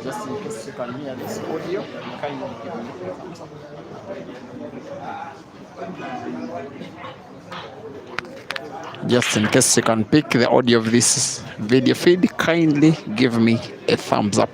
Just in case you can hear this audio, kindly give me a thumbs up. Just in case you can pick the audio of this video feed, kindly give me a thumbs up.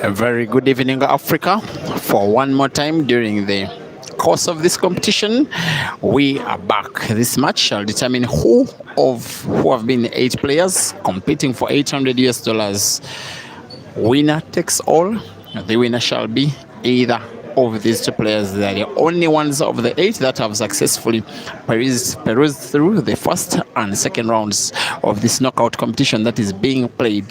A very good evening, Africa. For one more time during the course of this competition, we are back. This match shall determine who have been the 8 players competing for $800. Winner takes all. The winner shall be either of these 2 players. They are the only ones of the 8 that have successfully perused through the first and second rounds of this knockout competition that is being played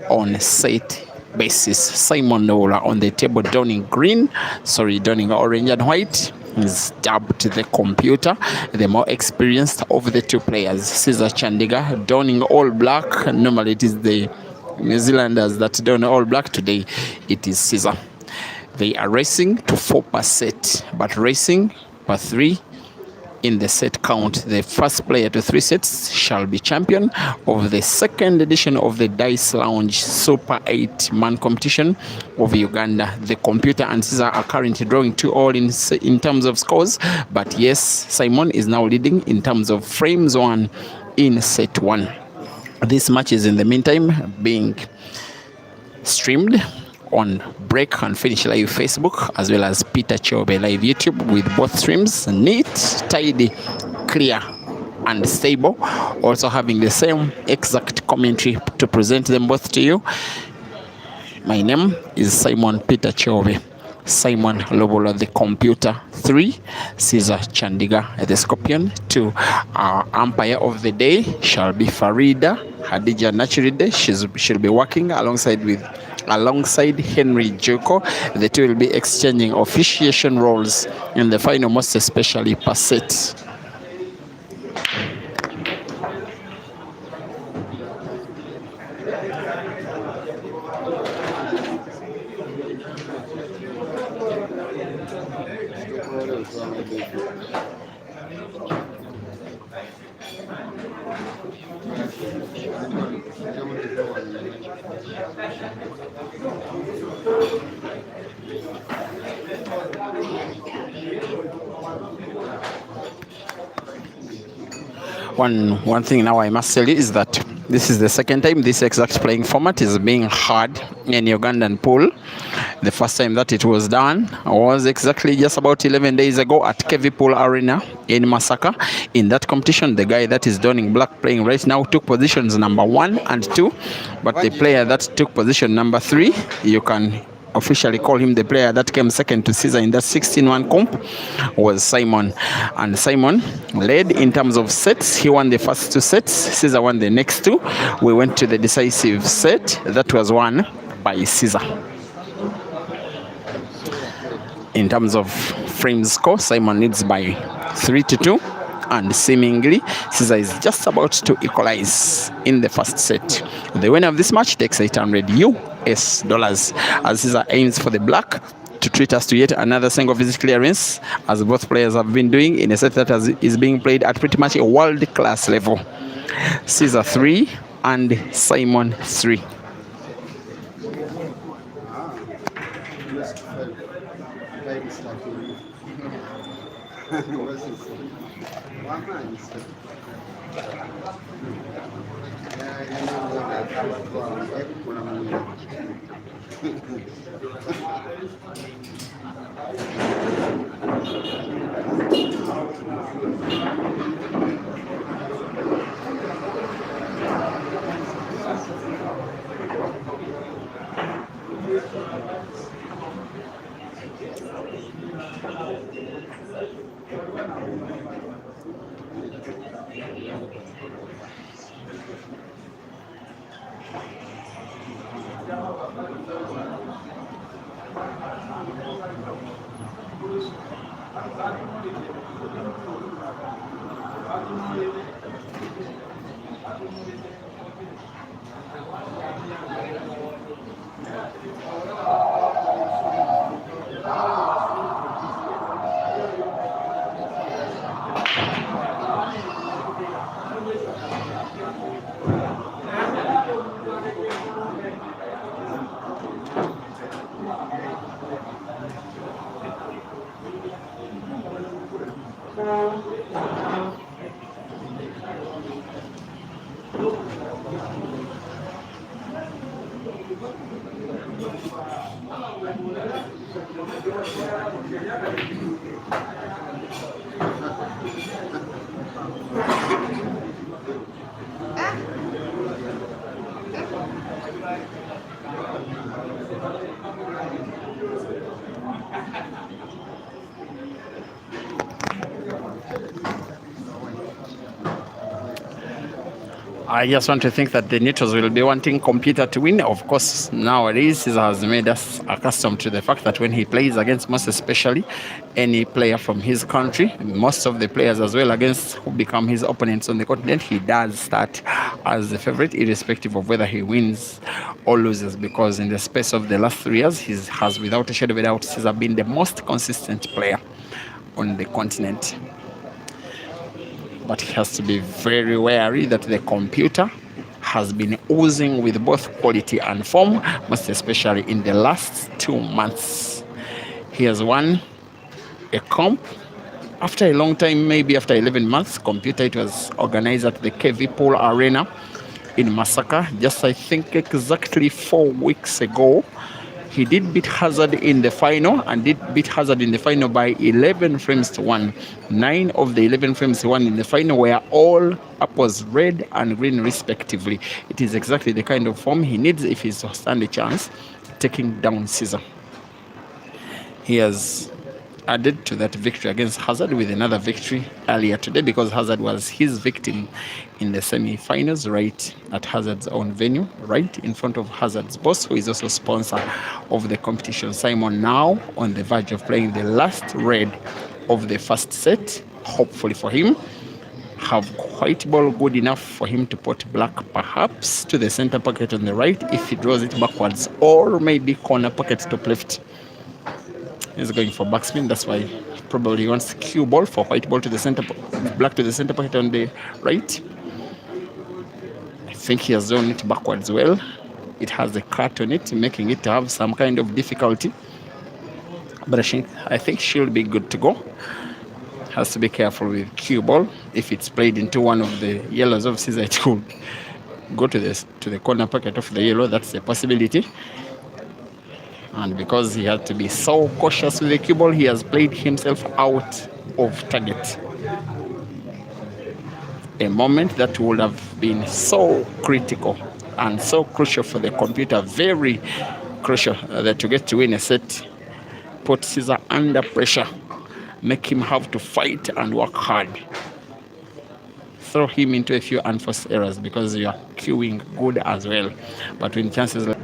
on set basis. Simon Nola on the table, donning orange and white, is dubbed the computer, the more experienced of the 2 players. Caesar Chandiga donning all black. Normally it is the New Zealanders that don all black. Today it is Caesar. They are racing to 4 per set, but racing per 3 in the set count. The first player to 3 sets shall be champion of the second edition of the Dice Lounge Super 8-man competition of Uganda. The computer and Caesar are currently drawing 2-all in terms of scores, but yes, Simon is now leading in terms of frames won in set 1. This match is in the meantime being streamed on Break and Finish Live Facebook, as well as Peter Chobe Live YouTube, with both streams neat, tidy, clear and stable, also having the same exact commentary to present them both to you. My name is Simon Peter Chobe. Simon Lobola the computer 3, Caesar Chandiga the Scorpion 2. Our umpire of the day shall be Farida Hadija Nachiride. She'll be working alongside Henry Joko. The 2 will be exchanging officiation roles in the final, most especially per set. One thing now I must tell you is that This is the second time this exact playing format is being had in Ugandan pool. The first time that it was done was exactly just about 11 days ago at KV Pool Arena in Masaka. In that competition, the guy that is donning black playing right now took positions number 1 and 2, but the player that took position number 3, you can officially call him the player that came second to Caesar in that 16-1 comp, was Simon. And Simon led in terms of sets. He won the first 2 sets. Caesar won the next 2. We went to the decisive set. That was won by Caesar. In terms of frames score, Simon leads by 3-2. And seemingly, Caesar is just about to equalize in the first set. The winner of this match takes $800 US as Caesar aims for the black to treat us to yet another single visit clearance, as both players have been doing in a set that is being played at pretty much a world-class level. Caesar 3 and Simon 3. I just want to think that the neutrals will be wanting computer to win. Of course, nowadays Caesar has made us accustomed to the fact that when he plays against, most especially any player from his country, most of the players as well against who become his opponents on the continent, he does start as the favorite, irrespective of whether he wins or loses, because in the space of the last 3 years, he has without a shadow of a doubt Caesar been the most consistent player on the continent. But he has to be very wary that the computer has been oozing with both quality and form, most especially in the last 2 months. He has won a comp after a long time, maybe after 11 months. Computer, it was organized at the KV Pool Arena in Masaka, just I think exactly 4 weeks ago. He did beat Hazard in the final, and did beat Hazard in the final by 11 frames to 1. 9 of the 11 frames he won in the final were all apples red and green respectively. It is exactly the kind of form he needs if he's to stand a chance taking down Caesar. He has added to that victory against Hazard with another victory earlier today, because Hazard was his victim in the semi-finals right at Hazard's own venue, right in front of Hazard's boss, who is also sponsor of the competition. Simon now on the verge of playing the last red of the first set, hopefully for him. Have white ball good enough for him to put black perhaps to the center pocket on the right if he draws it backwards, or maybe corner pocket top left. He's going for backspin. That's why probably he wants cue ball for white ball to the center, black to the center pocket on the right. I think he has drawn it backwards well. It has a cut on it, making it to have some kind of difficulty. But I think she'll be good to go. Has to be careful with cue ball. If it's played into one of the yellows of Caesar, it could go to the corner pocket of the yellow. That's a possibility. And because he had to be so cautious with the cue ball, he has played himself out of target. A moment that would have been so critical and so crucial for the computer, very crucial that to get to win a set, put Caesar under pressure, make him have to fight and work hard, throw him into a few unforced errors because you are queuing good as well. But when chances like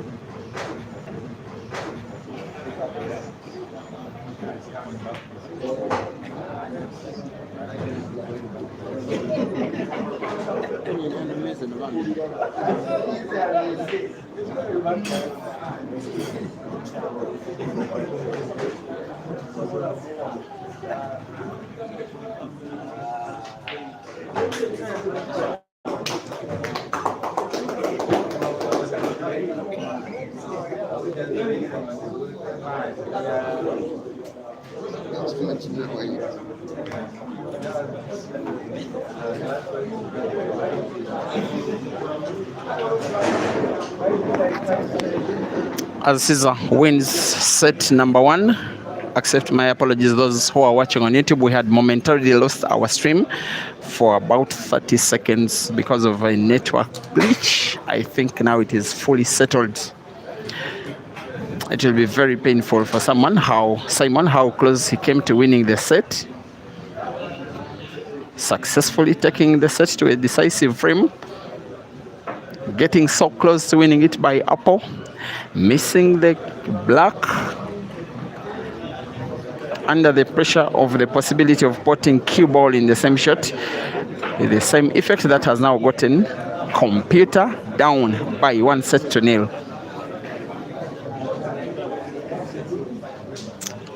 as Caesar wins set number 1. Accept my apologies, those who are watching on YouTube. We had momentarily lost our stream for about 30 seconds because of a network glitch. I think now it is fully settled. It will be very painful for Simon how close he came to winning the set, successfully taking the set to a decisive frame, getting so close to winning it by apple, missing the black under the pressure of the possibility of putting cue ball in the same shot, the same effect that has now gotten computer down by 1 set to 0.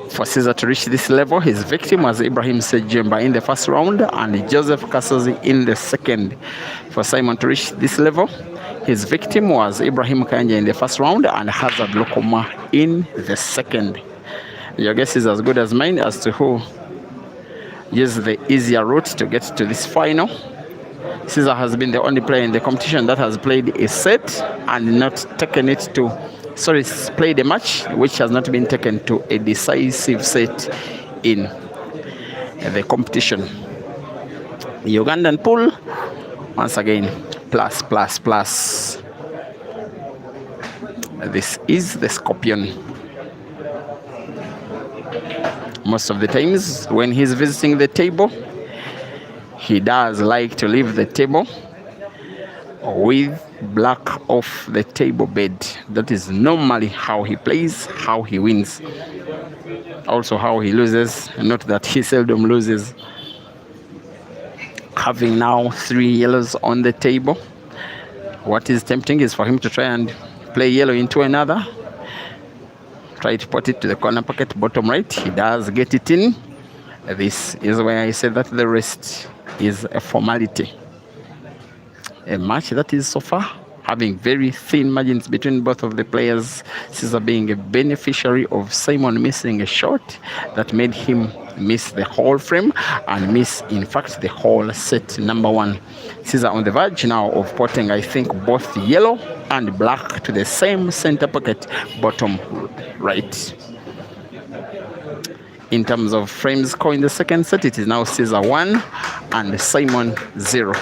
For Caesar to reach this level, his victim was Ibrahim Sejemba in the first round and Joseph Kasozi in the second. For Simon to reach this level, his victim was Ibrahim Kanja in the first round and Hazard Lokoma in the second. Your guess is as good as mine as to who used the easier route to get to this final. Caesar has been the only player in the competition that has played a set and not taken it to played a match which has not been taken to a decisive set in the competition. The Ugandan pool, once again, plus. This is the Scorpion. Most of the times when he's visiting the table, he does like to leave the table with black off the table bed. That is normally how he plays, how he wins, also how he loses. Note that he seldom loses. Having now 3 yellows on the table, what is tempting is for him to try and play yellow into another, try to put it to the corner pocket bottom right. He does get it in. This is where I say that the rest is a formality. A match that is so far having very thin margins between both of the players. Caesar being a beneficiary of Simon missing a shot that made him miss the whole frame and miss, in fact, the whole set number 1. Caesar on the verge now of putting, I think, both yellow and black to the same center pocket bottom right. In terms of frame score in the second set, it is now Caesar 1 and Simon 0.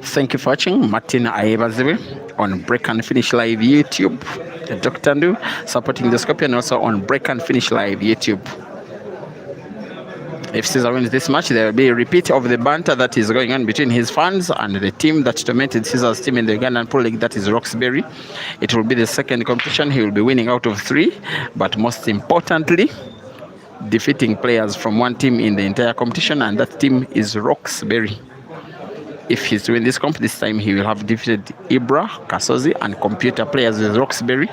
Thank you for watching. Martin Ayebaziwe on Break and Finish Live YouTube. Dr. Ndu supporting the Scorpion also on Break and Finish Live YouTube. If Caesar wins this match, there will be a repeat of the banter that is going on between his fans and the team that dominated Caesar's team in the Ugandan Pro League, that is Roxbury. It will be the second competition. He will be winning out of 3, but most importantly, defeating players from one team in the entire competition, and that team is Roxbury. If he's to win this comp, this time he will have defeated Ibra, Kasozi, and computer players with Roxbury.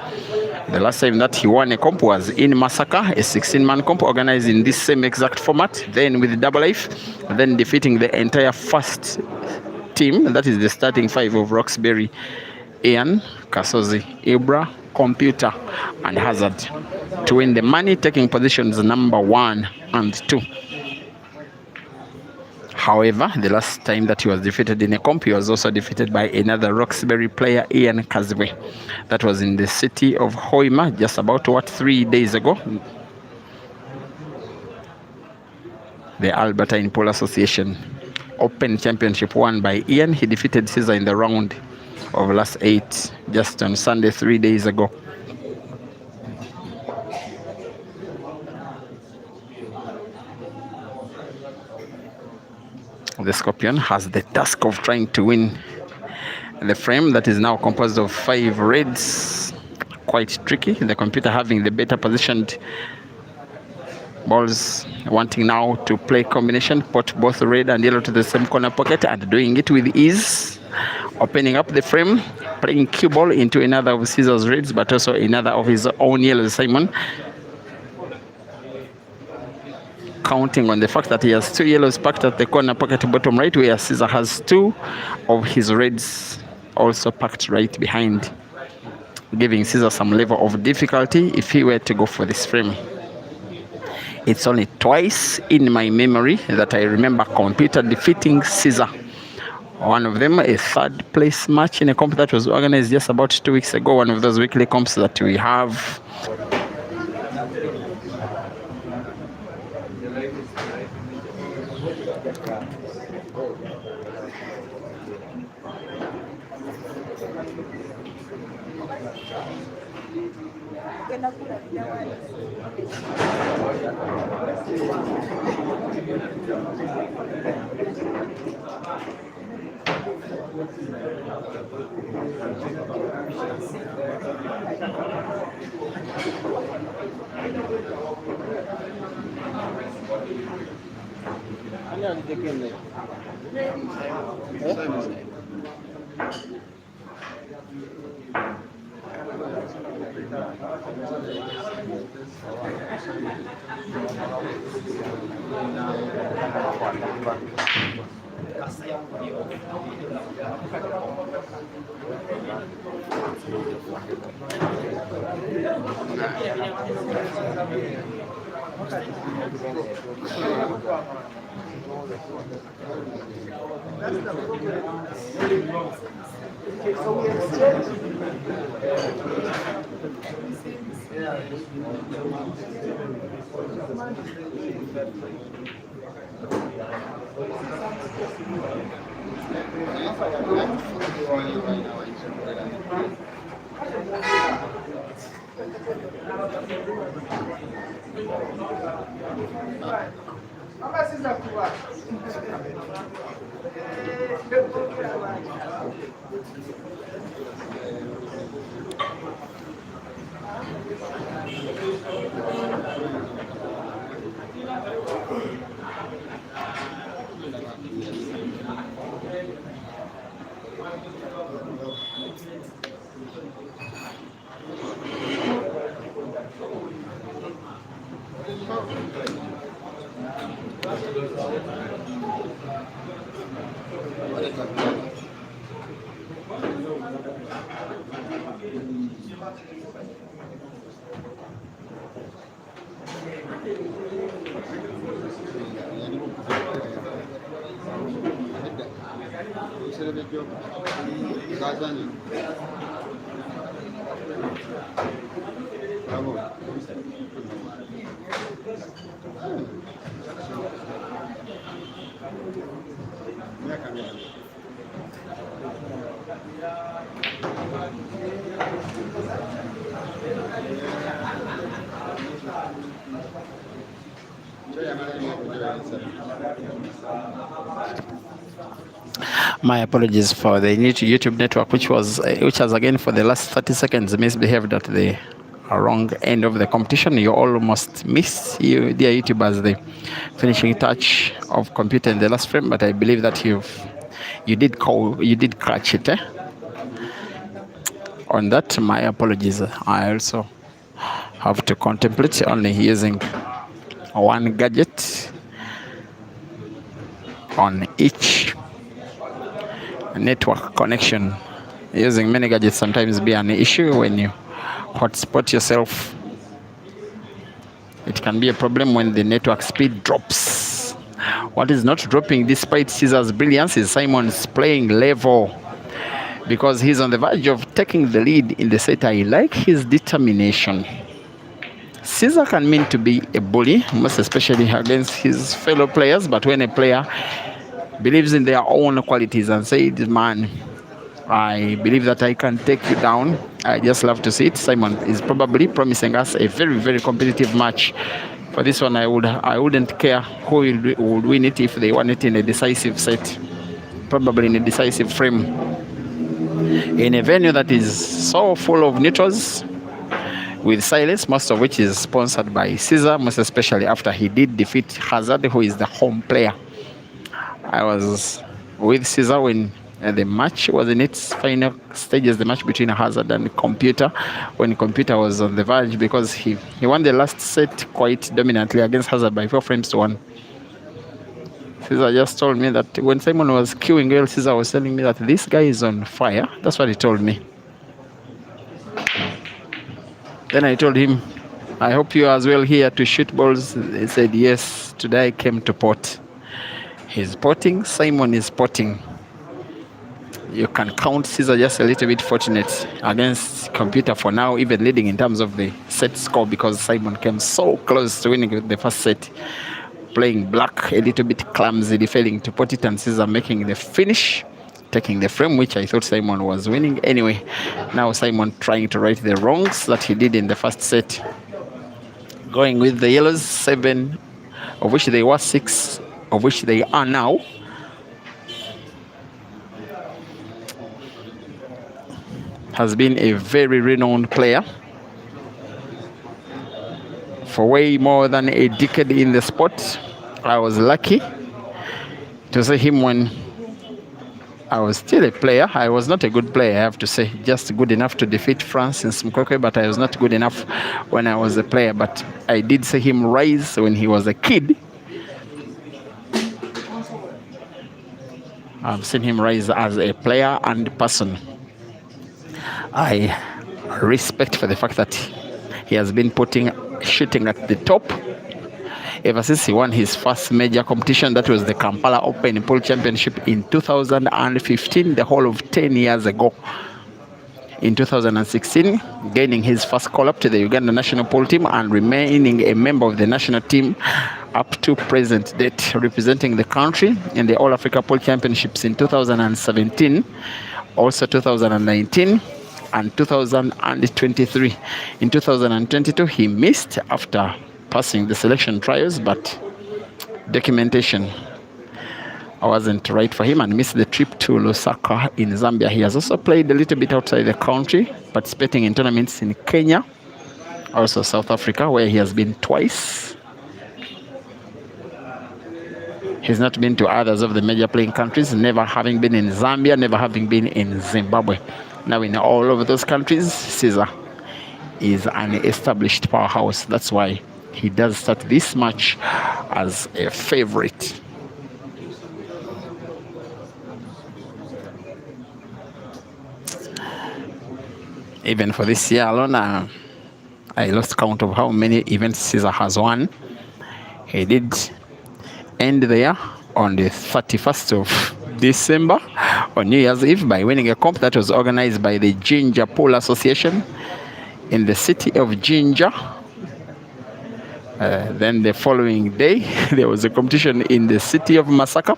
The last time that he won a comp was in Masaka, a 16-man comp organized in this same exact format, then with Double Life, then defeating the entire first team, that is the starting five of Roxbury, Ian, Kasozi, Ibra, Computer, and Hazard, to win the money, taking positions number 1 and 2. However, the last time that he was defeated in a comp, he was also defeated by another Roxbury player, Ian Kazwe. That was in the city of Hoima, just about 3 days ago. The Albertine Pole Association Open Championship won by Ian. He defeated Caesar in the round of last 8, just on Sunday 3 days ago. The Scorpion has the task of trying to win the frame that is now composed of 5 reds. Quite tricky. The Computer having the better positioned balls, wanting now to play combination, put both red and yellow to the same corner pocket and doing it with ease. Opening up the frame, playing cue ball into another of Caesar's reds, but also another of his own yellows, Simon. Counting on the fact that he has 2 yellows packed at the corner pocket bottom right, where Caesar has 2 of his reds also packed right behind, giving Caesar some level of difficulty if he were to go for this frame. It's only twice in my memory that I remember Computer defeating Caesar. One of them, a 3rd place match in a comp that was organized just about 2 weeks ago, one of those weekly comps that we have. My apologies for the YouTube network, which has again for the last 30 seconds misbehaved at the wrong end of the competition. You almost missed, dear YouTubers, the finishing touch of Computer in the last frame, but I believe that you did catch it. on that. My apologies. I also have to contemplate only using one gadget on each network connection. Using many gadgets sometimes be an issue when you hotspot yourself. It can be a problem when the network speed drops. What is not dropping despite Caesar's brilliance is Simon's playing level, because he's on the verge of taking the lead in the set. I like his determination. Caesar can mean to be a bully, most especially against his fellow players, but when a player believes in their own qualities and says, man, I believe that I can take you down, I just love to see it. Simon is probably promising us a very, very competitive match. For this one, I wouldn't care who would win it if they won it in a decisive set, probably in a decisive frame. In a venue that is so full of neutrals, with silence, most of which is sponsored by Caesar, most especially after he did defeat Hazard, who is the home player. I was with Caesar when the match was in its final stages, the match between Hazard and Computer, when Computer was on the verge, because he won the last set quite dominantly against Hazard by 4 frames to 1. Caesar just told me that when Simon was queuing well, Caesar was telling me that this guy is on fire. That's what he told me. Then I told him, I hope you are as well here to shoot balls. He said, yes, today I came to pot. He's potting, Simon is potting. You can count Caesar just a little bit fortunate against Computer for now, even leading in terms of the set score, because Simon came so close to winning the first set. Playing black, a little bit clumsily, failing to pot it, and Caesar making the finish, taking the frame, which I thought Simon was winning. Anyway, now Simon trying to right the wrongs that he did in the first set. Going with the yellows, 7 of which they were 6 of which they are now. Has been a very renowned player for way more than a decade in the sport. I was lucky to see him when I was still a player. I was not a good player, I have to say, just good enough to defeat Francis Mkwekwe, but I was not good enough when I was a player. But I did see him rise when he was a kid. I've seen him rise as a player and person. I respect for the fact that he has been shooting at the top ever since he won his first major competition. That was the Kampala Open Pool Championship in 2015, the whole of 10 years ago. In 2016, gaining his first call-up to the Uganda national pool team and remaining a member of the national team up to present date, representing the country in the All-Africa Pool Championships in 2017, also 2019, and 2023. In 2022, he missed after passing the selection trials, but documentation wasn't right for him and missed the trip to Lusaka in Zambia. He has also played a little bit outside the country, participating in tournaments in Kenya, also South Africa, where he has been twice. He's not been to others of the major playing countries, never having been in Zambia, never having been in Zimbabwe. Now in all of those countries, Caesar is an established powerhouse. That's why he does start this match as a favorite. Even for this year alone, I lost count of how many events Caesar has won. He did end the year on the 31st of December, on New Year's Eve, by winning a comp that was organized by the Jinja Pool Association in the city of Jinja. Then the following day, there was a competition in the city of Masaka,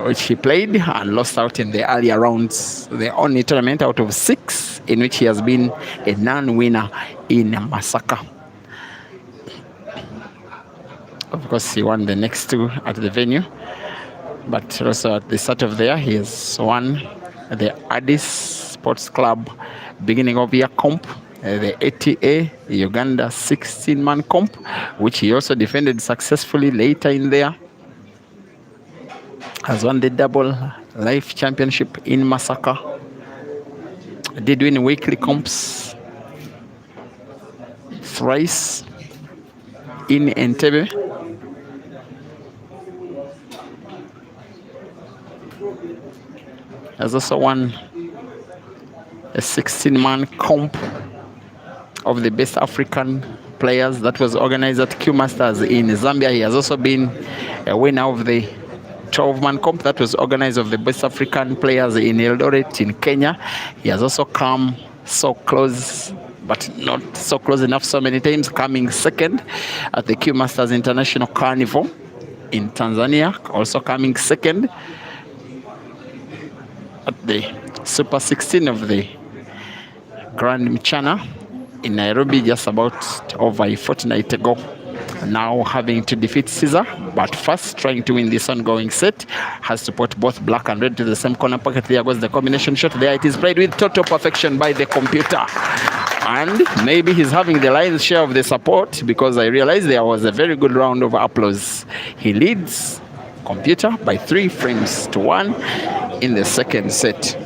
which he played and lost out in the earlier rounds. The only tournament out of 6 in which he has been a non-winner in Masaka. Of course, he won the next 2 at the venue, but also at the start of the year, he has won the Addis Sports Club beginning of year comp, the ATA Uganda 16-man comp, which he also defended successfully later in there. Has won the double life championship in Masaka. did win weekly comps thrice in Entebbe. Has also won a 16-man comp of the best African players that was organized at Q Masters in Zambia. He has also been a winner of the 12-man comp that was organized of the best African players in Eldoret in Kenya. He has also come so close, but not so close enough so many times, coming second at the Q Masters International Carnival in Tanzania, also coming second at the Super 16 of the Grand Mchana in Nairobi just about over a fortnight ago. Now having to defeat Caesar, but first trying to win this ongoing set, has to put both black and red to the same corner pocket. There goes the combination shot. There it is, played with total perfection by the computer. And maybe he's having the lion's share of the support, because I realized there was a very good round of applause. He leads computer by 3 frames to 1 in the second set.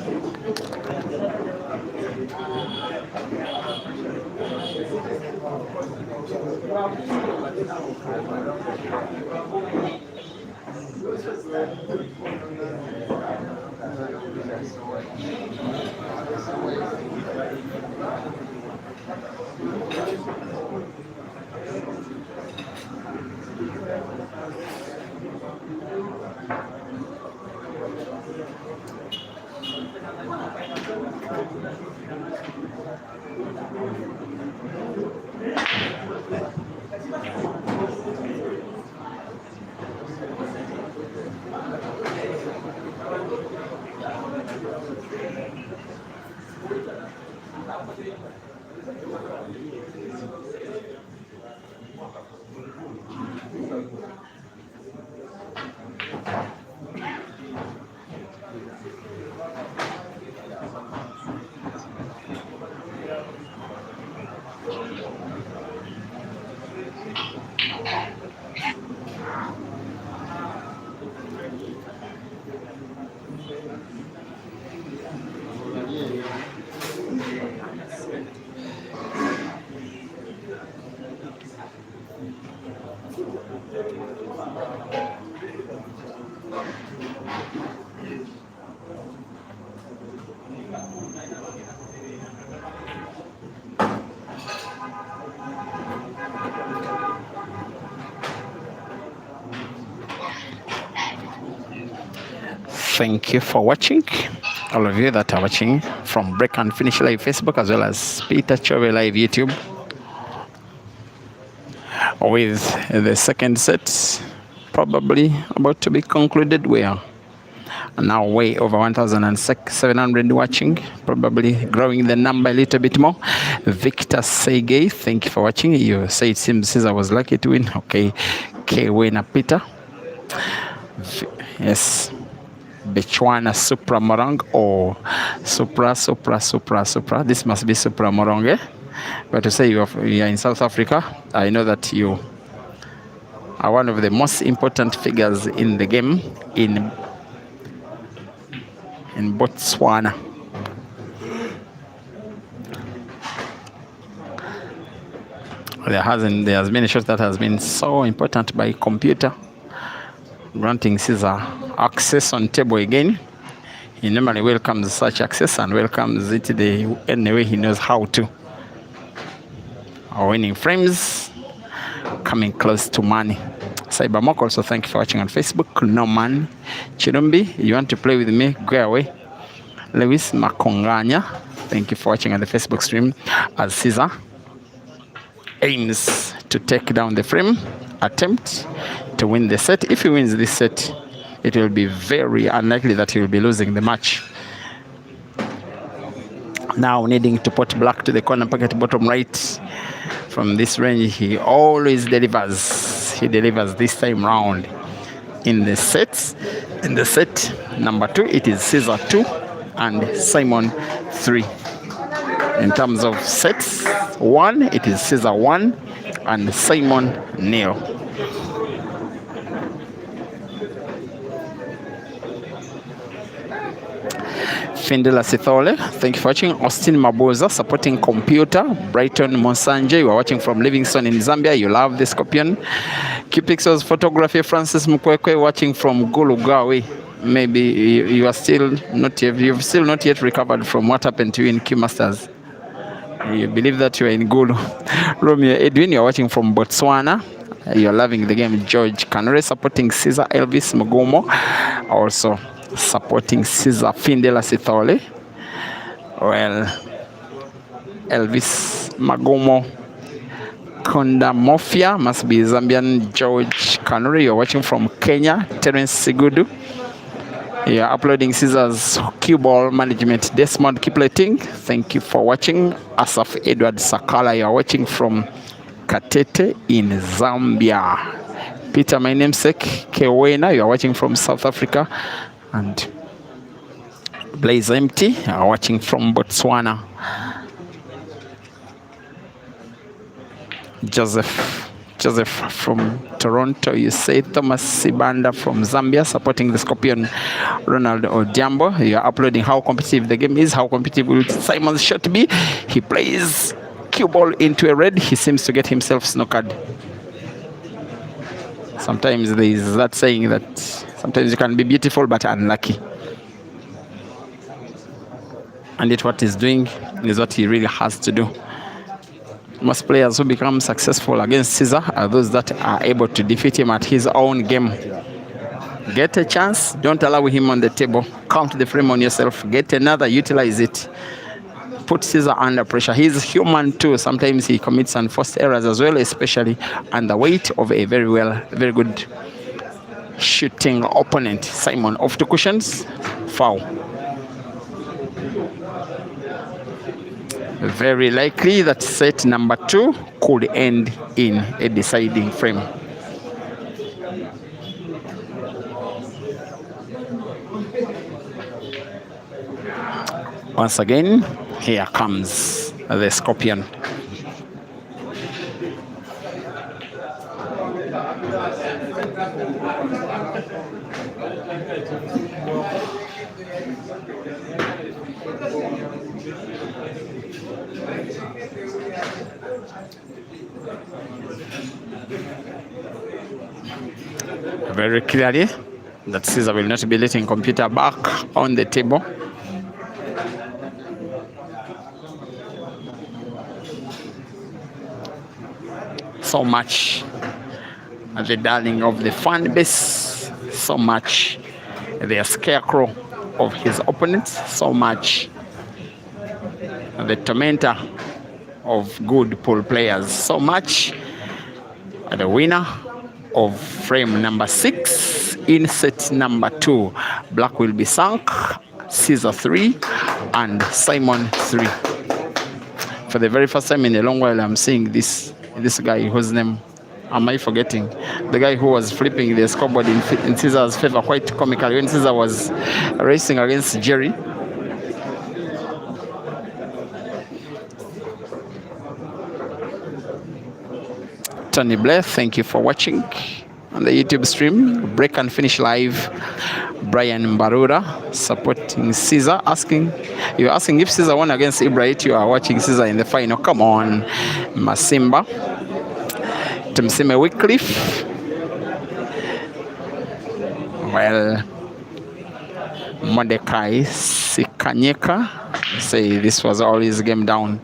Thank you for watching, all of you that are watching from Break and Finish Live Facebook, as well as Peter Chove Live YouTube, with the second set probably about to be concluded. We are now way over 1,700 watching, probably growing the number a little bit more. Victor Segei, thank you for watching. You say it seems Caesar was lucky to win. Okay, K-winner Peter. Yes. Bechwana Supra Morong, or Supra. This must be Supra Morong, eh? But to say you are in South Africa, I know that you are one of the most important figures in the game in Botswana. There has been a shot that has been so important by computer, granting Caesar access on table again. He normally welcomes such access and welcomes it any way he knows how to. Our winning frames coming close to money. Cybermock, also thank you for watching on Facebook. Norman Chirumbi, you want to play with me? Go away. Lewis Makonganya, thank you for watching on the Facebook stream, as Caesar aims to take down the frame, attempt to win the set. If he wins this set, it will be very unlikely that he will be losing the match. Now needing to put black to the corner pocket bottom right. From this range, he always delivers. He delivers this time round. In the sets, in the set number 2, it is Caesar 2 and Simon 3. In terms of sets 1, it is Caesar 1 and Simon 0. Findela Sithole, thank you for watching. Austin Maboza, supporting computer. Brighton Monsanje, you are watching from Livingston in Zambia. You love the Scorpion. Qpixels Photography, Francis Mukwekwe, watching from Gulugawe. Maybe you are still not yet, you've still not yet recovered from what happened to you in Q Masters. You believe that you are in Gulu. Romeo Edwin, you are watching from Botswana. You're loving the game. George Kanore, supporting Caesar Elvis Mugumo, also supporting Caesar Findela Sithole. Well, Elvis Magumo Konda Mofia must be Zambian. George Kanore, you're watching from Kenya. Terence Sigudu, you're uploading Caesar's cue ball management. Desmond Kipleting, thank you for watching. Asaf Edward Sakala, you're watching from Katete in Zambia. Peter, my namesake, Kewena, you are watching from South Africa. And Blaze Empty, you are watching from Botswana. Joseph from Toronto, you say. Thomas Sibanda from Zambia, supporting the Scorpion. Ronald Odiambo, you are uploading how competitive the game is. How competitive will Simon's shot be? He plays cue ball into a red. He seems to get himself snookered. Sometimes there is that saying that sometimes you can be beautiful but unlucky. And yet what he's doing is what he really has to do. Most players who become successful against Caesar are those that are able to defeat him at his own game. Get a chance, don't allow him on the table. Count the frame on yourself. Get another, utilize it. Put Caesar under pressure. He's human too. Sometimes he commits unforced errors as well, especially under weight of a very good shooting opponent. Simon off to cushions. Foul. Very likely that set number 2 could end in a deciding frame. Once again, here comes the Scorpion. Very clearly that Caesar will not be letting computer back on the table. So much the darling of the fan base, so much the scarecrow of his opponents, so much the tormentor of good pool players, so much the winner of frame number 6 in set number 2. Black will be sunk, Caesar 3 and Simon 3. For the very first time in a long while, I'm seeing this guy whose name am I forgetting? The guy who was flipping the scoreboard in Caesar's favor quite comically when Caesar was racing against Jerry. Tony Blair, thank you for watching on the YouTube stream. Break and finish live. Brian Mbarura supporting Caesar, you're asking if Caesar won against Ibrahim. You are watching Caesar in the final. Come on, Masimba. Tumsime Wycliffe. Well, Mordecai Sikanyeka say this was all his game down.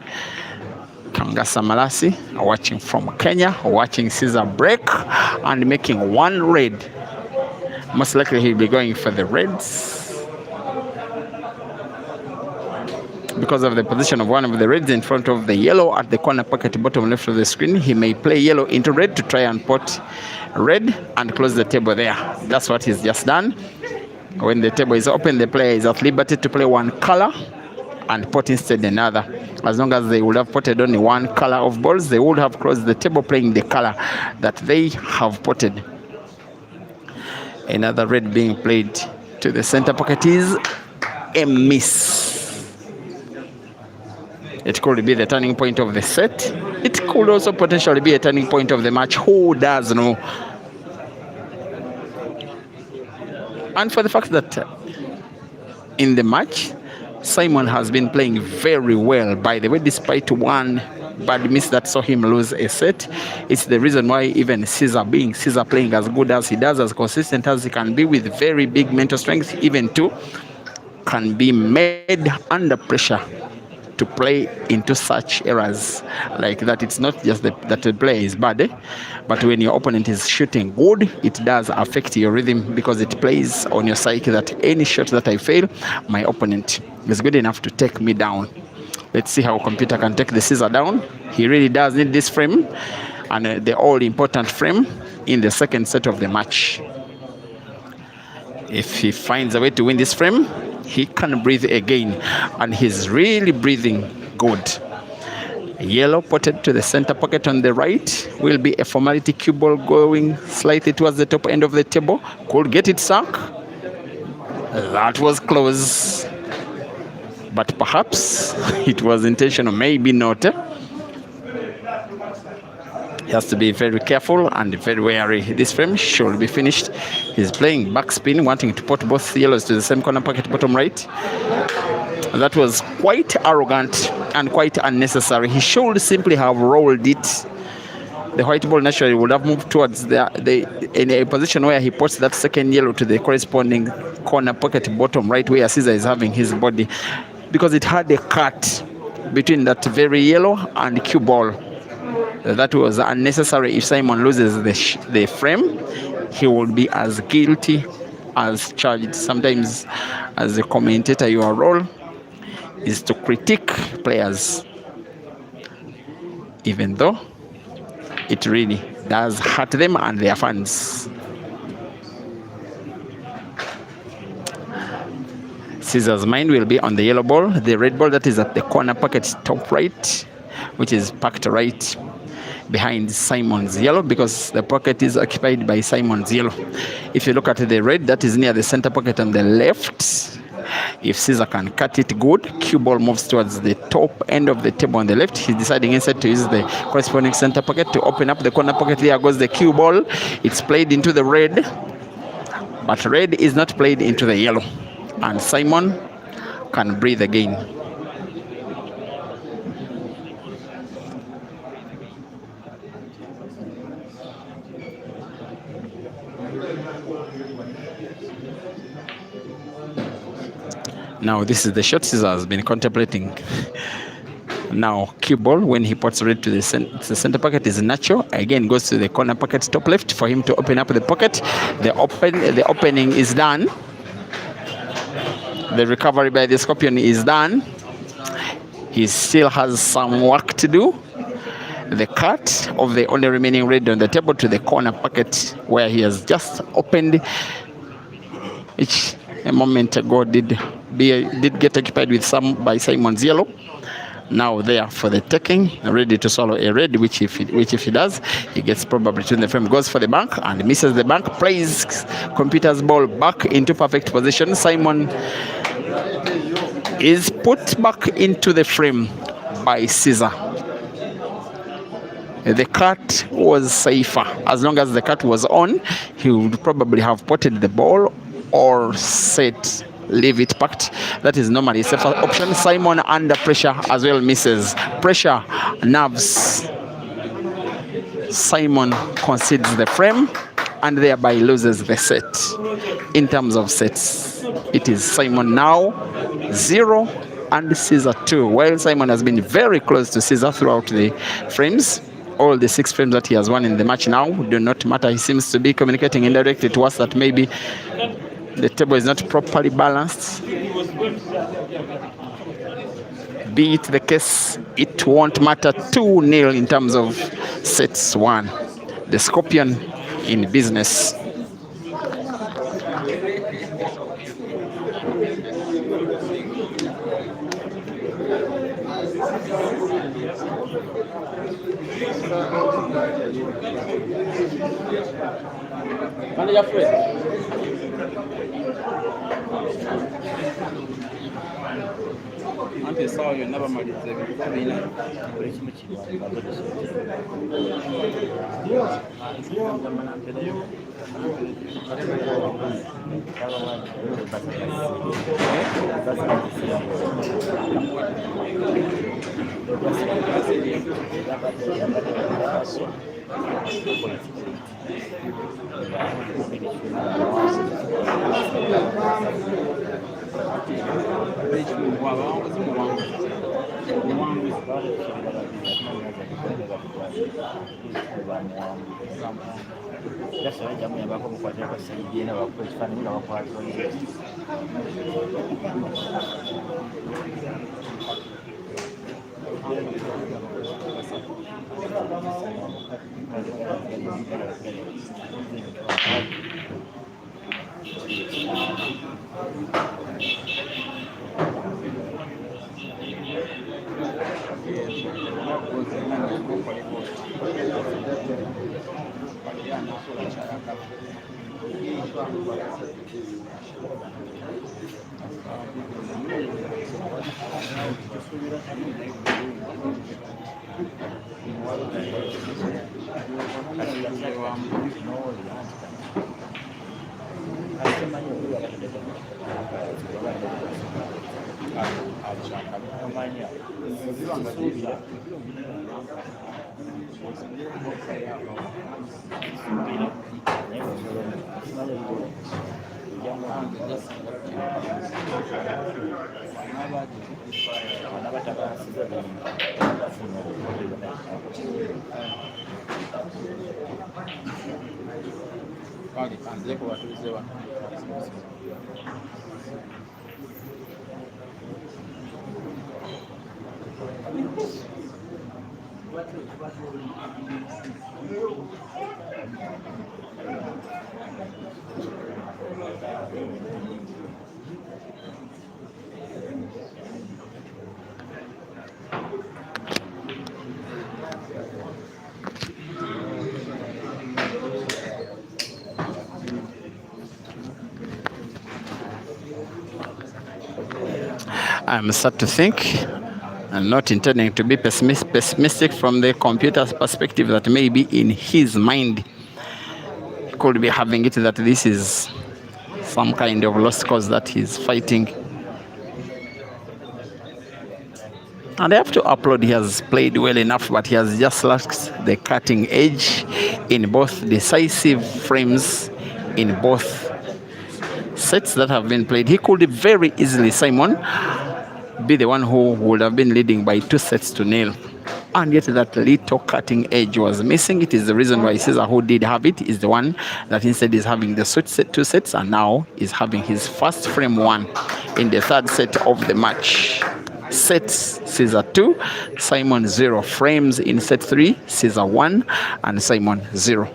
Kangasa Malasi watching from Kenya, watching Caesar break and making one red. Most likely he'll be going for the reds because of the position of one of the reds in front of the yellow at the corner pocket bottom left of the screen. He may play yellow into red to try and pot red and close the table there. That's what he's just done. When the table is open, the player is at liberty to play one color and pot instead another. As long as they would have potted only one color of balls, they would have closed the table playing the color that they have potted. Another red being played to the center pocket is a miss. It could be the turning point of the set. It could also potentially be a turning point of the match. Who does know? And for the fact that in the match, Simon has been playing very well, by the way, despite one bad miss that saw him lose a set. It's the reason why even Caesar playing as good as he does, as consistent as he can be, with very big mental strength, even too, can be made under pressure to play into such errors like that. It's not just that the player is bad, but when your opponent is shooting good, it does affect your rhythm, because it plays on your psyche that any shot that I fail, my opponent is good enough to take me down. Let's see how Computer can take the Caesar down. He really does need this frame, and the all-important frame in the second set of the match. If he finds a way to win this frame, he can breathe again, and he's really breathing good. Yellow potted to the center pocket on the right will be a formality cue ball going slightly towards the top end of the table. Could get it sunk. That was close, but perhaps it was intentional, maybe not. He has to be very careful and very wary. This frame should be finished. He's playing backspin, wanting to put both yellows to the same corner pocket bottom right. That was quite arrogant and quite unnecessary. He should simply have rolled it. The white ball naturally would have moved towards in a position where he puts that second yellow to the corresponding corner pocket bottom right, where Caesar is having his body, because it had a cut between that very yellow and cue ball. That was unnecessary. If Simon loses the frame, he will be as guilty as charged. Sometimes, as a commentator, your role is to critique players, even though it really does hurt them and their fans. Caesar's mind will be on the yellow ball, the red ball that is at the corner pocket top right, which is packed right behind Simon's yellow, because the pocket is occupied by Simon's yellow. If you look at the red, that is near the center pocket on the left. If Caesar can cut it good, cue ball moves towards the top end of the table on the left. He's deciding instead to use the corresponding center pocket to open up the corner pocket. There goes the cue ball. It's played into the red, but red is not played into the yellow, and Simon can breathe again. Now this is the shot Caesar has been contemplating. Now cue ball, when he puts red to the center pocket, is natural. Again, goes to the corner pocket top left for him to open up the pocket. The opening is done. The recovery by the Scorpion is done. He still has some work to do. The cut of the only remaining red on the table to the corner pocket where he has just opened, which a moment ago did get occupied by Simon's yellow. Now there for the taking, ready to swallow a red, which if he does, he gets probably to the frame, goes for the bank and misses the bank, plays Computer's ball back into perfect position. Simon is put back into the frame by Caesar. The cut was safer. As long as the cut was on, he would probably have potted the ball or leave it packed. That is normally a safer option. Simon under pressure as well misses. Pressure nerves. Simon concedes the frame and thereby loses the set. In terms of sets, it is Simon now 0 and Caesar 2. While Simon has been very close to Caesar throughout the frames, all the 6 frames that he has won in the match now do not matter. He seems to be communicating indirectly to us that maybe the table is not properly balanced. Be it the case, it won't matter. 2-0 in terms of sets 1. The Scorpion in business. Manager Fred. Antes sawa yo n'abamaliza ibikorwa bina buri kimwe kibanza I'm start to think, and not intending to be pessimistic from the computer's perspective, that maybe in his mind he could be having it that this is some kind of lost cause that he's fighting. And I have to upload, he has played well enough, but he has just lacked the cutting edge in both decisive frames, in both sets that have been played. He could very easily, Simon, be the one who would have been leading by 2-0, and yet that little cutting edge was missing. It is the reason why Caesar, who did have it, is the one that instead is having the switch set 2 sets, and now is having his first frame 1 in the 3rd set of the match. Sets Caesar 2, Simon 0. Frames in set 3, Caesar 1 and Simon 0.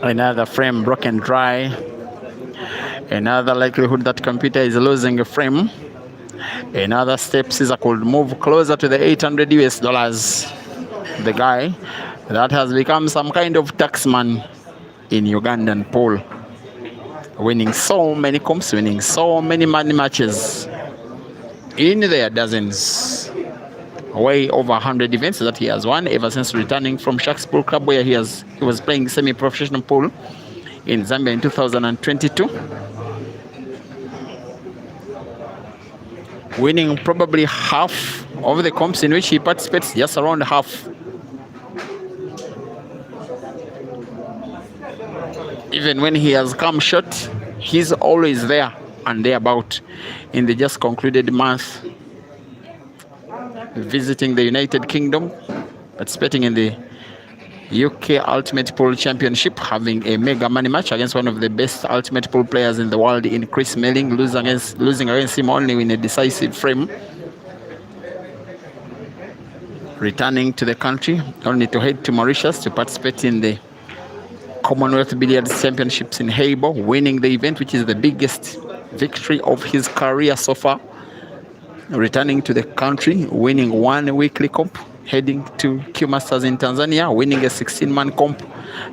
Another frame broken dry. Another likelihood that computer is losing a frame. Another step, Caesar could move closer to the $800 US. The guy that has become some kind of taxman in Ugandan pool, winning so many comps, winning so many money matches in their dozens. way over 100 events that he has won ever since returning from Sharks Pool Club, where he was playing semi-professional pool in Zambia in 2022. Winning probably half of the comps in which he participates, just around half. Even when he has come short, he's always there and thereabout. In the just concluded month, visiting the United Kingdom, participating in the UK Ultimate Pool Championship, having a mega money match against one of the best Ultimate Pool players in the world in Chris Melling, losing against him only in a decisive frame. Returning to the country, only to head to Mauritius to participate in the Commonwealth Billiards Championships in Haibo, winning the event, which is the biggest victory of his career so far. Returning to the country, winning one weekly comp, heading to Q Masters in Tanzania, winning a 16-man comp.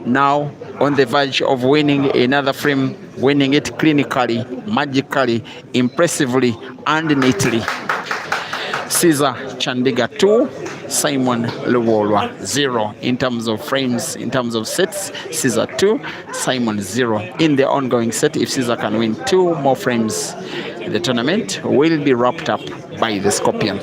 Now on the verge of winning another frame, winning it clinically, magically, impressively, and neatly. Caesar Chandiga 2, Simon Luwolwa 0 in terms of frames, in terms of sets. Caesar 2, Simon 0 in the ongoing set. If Caesar can win 2 more frames, the tournament will be wrapped up by the Scorpion.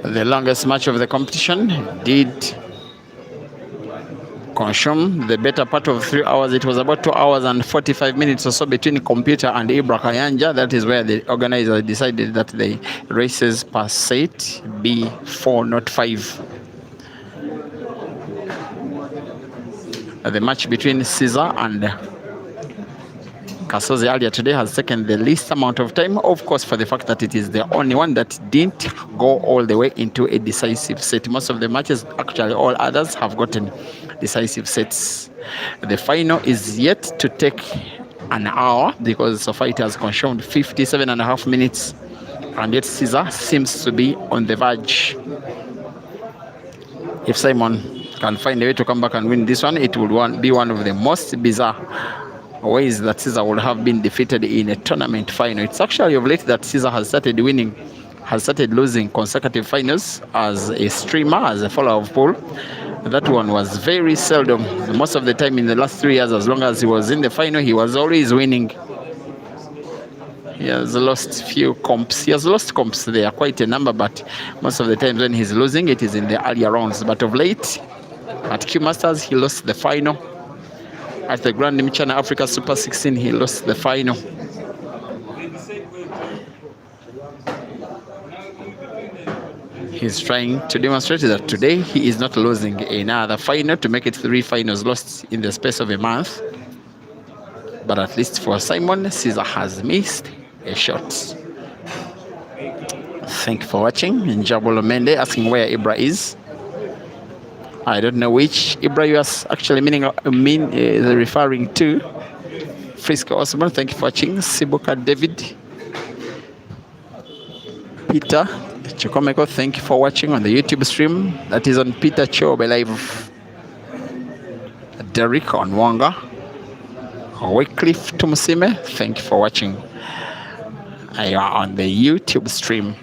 The longest match of the competition did consume the better part of 3 hours. It was about 2 hours and 45 minutes or so between Computer and Ibra Kayanja. That is where the organizer decided that the races per set be 4, not 5. The match between Caesar and Kasozi earlier today has taken the least amount of time, of course, for the fact that it is the only one that didn't go all the way into a decisive set. Most of the matches, actually all others, have gotten decisive sets. The final is yet to take an hour because so far it has consumed 57.5 minutes, and yet Caesar seems to be on the verge. If Simon can find a way to come back and win this one, it would be one of the most bizarre ways that Caesar would have been defeated in a tournament final. It's actually of late that Caesar has started losing consecutive finals as a streamer, as a follower of pool. That one was very seldom. Most of the time in the last 3 years, as long as he was in the final, he was always winning. He has lost few comps. He has lost comps there, quite a number, but most of the times when he's losing, it is in the earlier rounds. But of late, at Q Masters, he lost the final. At the Grand Michana Africa Super 16, he lost the final. He's trying to demonstrate that today he is not losing another final to make it 3 finals lost in the space of a month. But at least for Simon, Caesar has missed a shot. Thank you for watching. Njabolo Mende asking where Ibra is. I don't know which Ibra you are actually referring to. Frisco Osman, thank you for watching. Sibuka David. Peter Chukomeko, thank you for watching on the YouTube stream. That is on Peter Chobe Live. Derek Onwanga. Wycliffe Tumusime, thank you for watching. You are on the YouTube stream.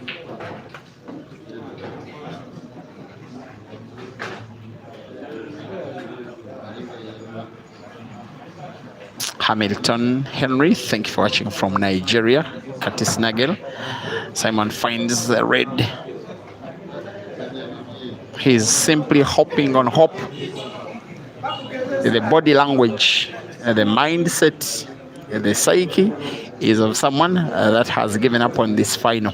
Hamilton Henry, thank you for watching from Nigeria. Curtis Nagel. Simon finds the red. He's simply hopping on hope. The body language, the mindset, the psyche is of someone that has given up on this final.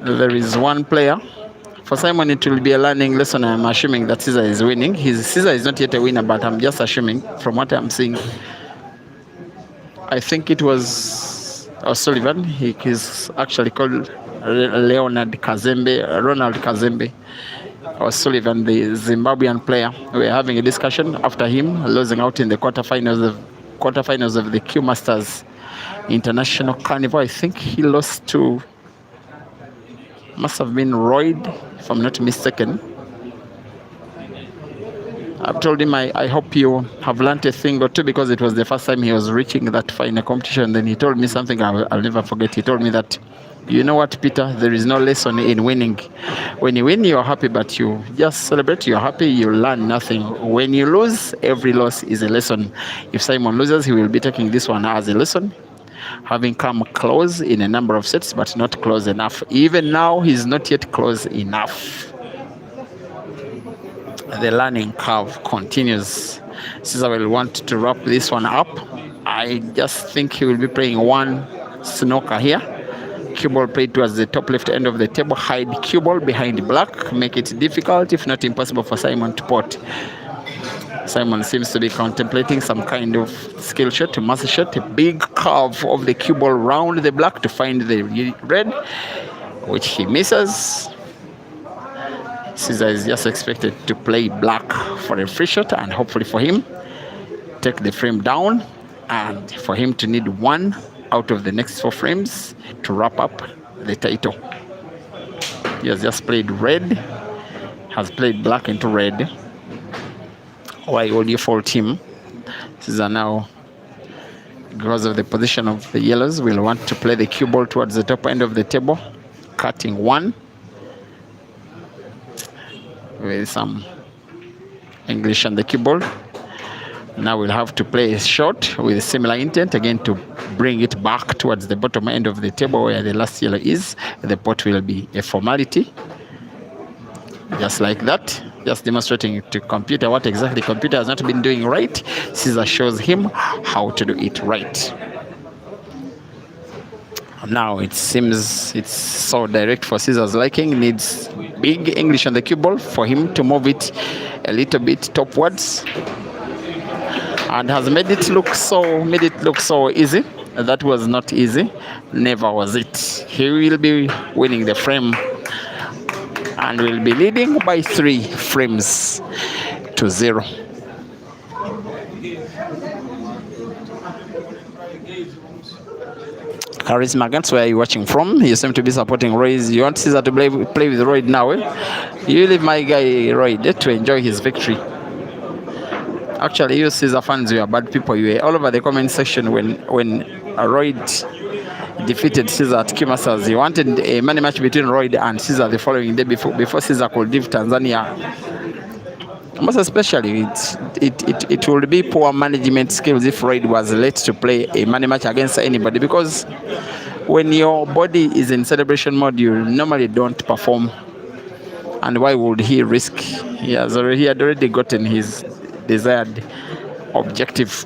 There is one player. For Simon, it will be a learning lesson. I'm assuming that Caesar is winning. Caesar is not yet a winner, but I'm just assuming from what I'm seeing. I think it was O'Sullivan. He is actually called Ronald Kazembe O'Sullivan, the Zimbabwean player. We're having a discussion after him losing out in the quarterfinals of the Q Masters International Carnival. I think he lost to, must have been Royd, if I'm not mistaken. I've told him I hope you have learned a thing or two, because it was the first time he was reaching that final competition. Then he told me something I'll never forget. He told me that, you know what, Peter, there is no lesson in winning. When you win, you're happy, but you just celebrate, you're happy, you learn nothing. When you lose, every loss is a lesson. If Simon loses, he will be taking this one as a lesson, having come close in a number of sets, but not close enough. Even now, he's not yet close enough. The learning curve continues. Caesar will want to wrap this one up. I just think he will be playing one snooker here. Cue ball played towards the top left end of the table. Hide cue ball behind black. Make it difficult, if not impossible, for Simon to pot. Simon seems to be contemplating some kind of skill shot, master shot. A big curve of the cue ball round the black to find the red, which he misses. Caesar is just expected to play black for a free shot, and hopefully for him, take the frame down, and for him to need one out of the next 4 frames to wrap up the title. He has just played red, has played black into red. Why would you fault him? Caesar now, because of the position of the yellows, will want to play the cue ball towards the top end of the table, cutting one with some English on the cue ball. Now we'll have to play a shot with similar intent, again to bring it back towards the bottom end of the table where the last yellow is. The pot will be a formality. Just like that, just demonstrating to computer what exactly computer has not been doing right. Caesar shows him how to do it right. Now it seems it's so direct for Caesar's liking. Needs big English on the cue ball for him to move it a little bit topwards, and has made it look so easy. That was not easy. Never was it. He will be winning the frame and will be leading by 3 frames to 0. Charisma, that's where you're watching from. You seem to be supporting Royce. You want Caesar to play with Royd now, eh? You leave my guy Royd to enjoy his victory. Actually, you Caesar fans, you are bad people. You were all over the comment section when Royd defeated Caesar at Q Masters. You wanted a money match between Royd and Caesar the following day before Caesar could leave Tanzania. Most especially, it would be poor management skills if Royd was late to play a money match against anybody, because when your body is in celebration mode, you normally don't perform. And why would he risk? He had already gotten his desired objective.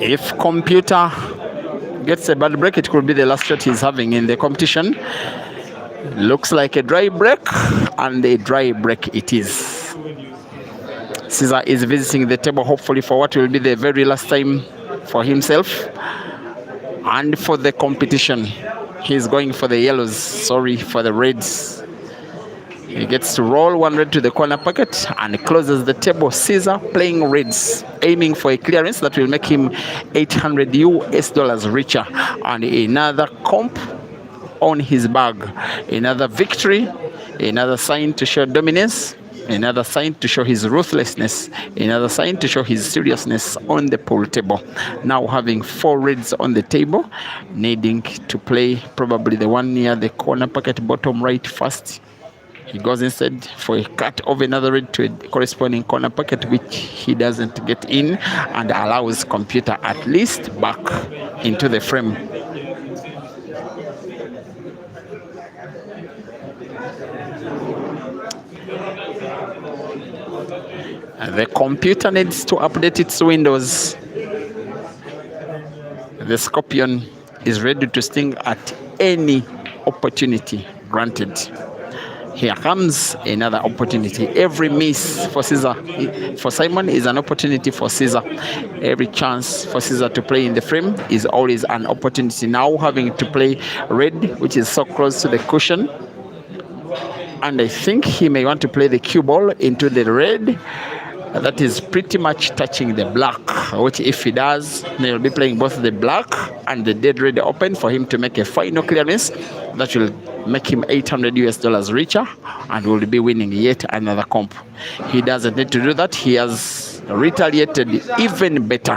If computer gets a bad break, it could be the last shot he's having in the competition. Looks like a dry break, and a dry break it is. Caesar is visiting the table, hopefully for what will be the very last time for himself and for the competition. He's going for the yellows, for the reds. He gets to roll one red to the corner pocket and closes the table. Caesar playing reds, aiming for a clearance that will make him $800 richer, and another comp on his bag. Another victory, another sign to show dominance. Another sign to show his ruthlessness, another sign to show his seriousness on the pool table. Now having 4 reds on the table, needing to play probably the one near the corner pocket bottom right first. He goes instead for a cut of another red to a corresponding corner pocket, which he doesn't get in, and allows Computer at least back into the frame. The Computer needs to update its windows. The Scorpion is ready to sting at any opportunity granted. Here comes another opportunity. Every miss for Simon is an opportunity for Caesar. Every chance for Caesar to play in the frame is always an opportunity. Now having to play red, which is so close to the cushion. And I think he may want to play the cue ball into the red. That is pretty much touching the black, which if he does, they'll be playing both the black and the dead red open for him to make a final clearance. That will make him $800 richer and will be winning yet another comp. He doesn't need to do that. He has retaliated even better.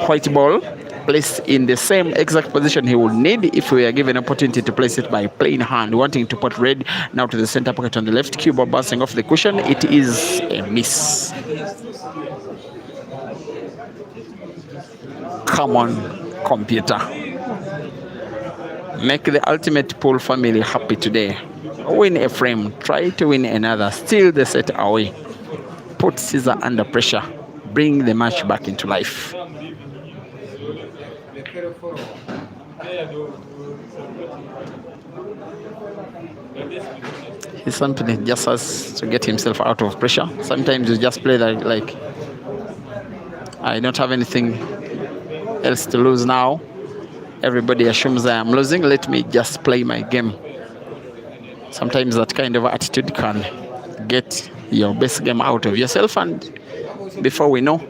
White ball placed in the same exact position he would need if we are given opportunity to place it by plain hand. Wanting to put red now to the center pocket on the left, cue ball bouncing off the cushion. It is a miss. Come on, Computer. Make the ultimate pool family happy today. Win a frame, try to win another, steal the set away. Put Caesar under pressure. Bring the match back into life. He simply just has to get himself out of pressure. Sometimes you just play like I don't have anything else to lose now. Everybody assumes I am losing. Let me just play my game. Sometimes that kind of attitude can get your best game out of yourself, and before we know,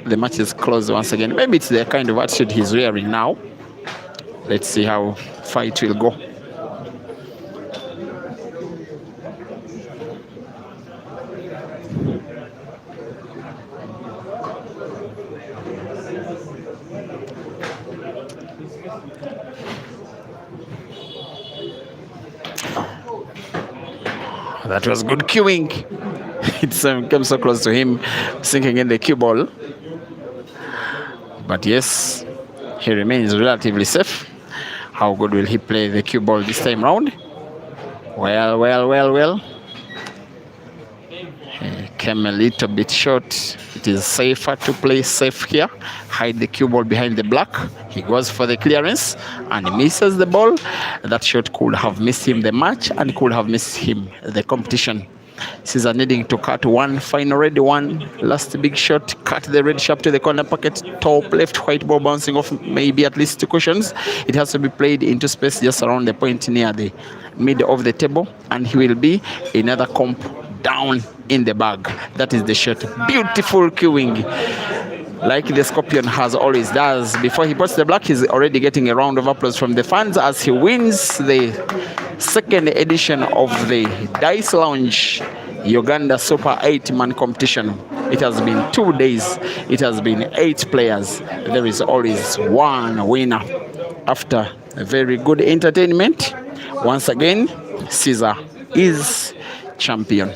the match is closed once again. Maybe it's the kind of attitude he's wearing now. Let's see how far it will go. That was good cueing. It came so close to him sinking in the cue ball. But yes, he remains relatively safe. How good will he play the cue ball this time round? Well. He came a little bit short. It is safer to play safe here. Hide the cue ball behind the black. He goes for the clearance and misses the ball. That shot could have missed him the match and could have missed him the competition. Caesar needing to cut one final red, one last big shot, cut the red sharp to the corner pocket, top left, white ball bouncing off maybe at least 2 cushions. It has to be played into space just around the point near the middle of the table, and he will be another comp down in the bag. That is the shot. Beautiful cueing, like the Scorpion has always does. Before he puts the black, he's already getting a round of applause from the fans as he wins the second edition of the Dice Lounge Uganda Super 8-man competition. It has been 2 days. It has been 8 players. There is always one winner. After a very good entertainment, once again, Caesar is champion.